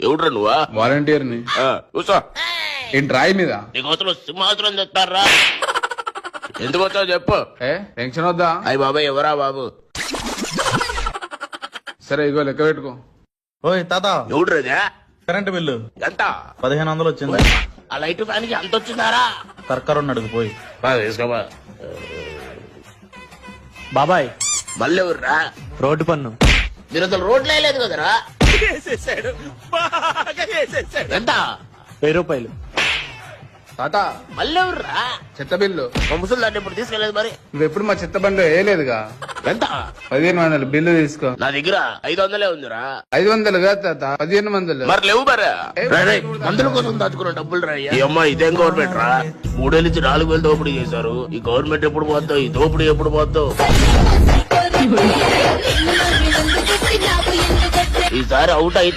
ఎవడ్రా నువ్వా? వాలంటీర్ ని. కూర్చో. ఏంటి రాయి మీద? నీకోసం సింహాసనం చెప్తారా? ఎందుకు వచ్చావు చెప్పు. టెన్షన్ వద్దా? అయ్యి బాబాయ్ ఎవరా బాబు? సరే ఇగో లెక్క పెట్టుకో. ఓయ్ తాత, ఎవడ్రదా? కరెంట్ బిల్లు ఎంత? 1500 వచ్చింది. ఆ లైట్ ఫ్యాన్ కి అంత వచ్చిందారా? సర్కారు అడుగు పోయి. వేసుకోబా. బాబాయ్ మళ్ళీ ఎవర్రా? రోడ్డు పన్ను. మీరు అసలు రోడ్లు వేయలేదు కదరా? ఎంత? 1000 రూపాయలు. తాత మళ్ళీ ఎవర్రా? చెత్త బిల్లు. మా ముసలి దాన్ని ఇప్పుడు తీసుకెళ్లేదు మరి. నువ్వెప్పుడు మా చెత్త బండిలో వేయలేదుగా. ఎంత? 1500 బిల్లు తీసుకో. నా దగ్గర 500 ఉందిరా. 500 కాదు తాత, 1500. మరి లేవు మరి. మందుల కోసం దాచుకున్న డబ్బులు రా. ఈ అమ్మాయి ఇదేం గవర్నమెంట్ రా? 3000 నుంచి 4000 దోపిడీ చేశారు. ఈ గవర్నమెంట్ ఎప్పుడు పోతావు? ఈ దోపిడీ ఎప్పుడు పోతావు? ఈసారి అవుట్ అయితే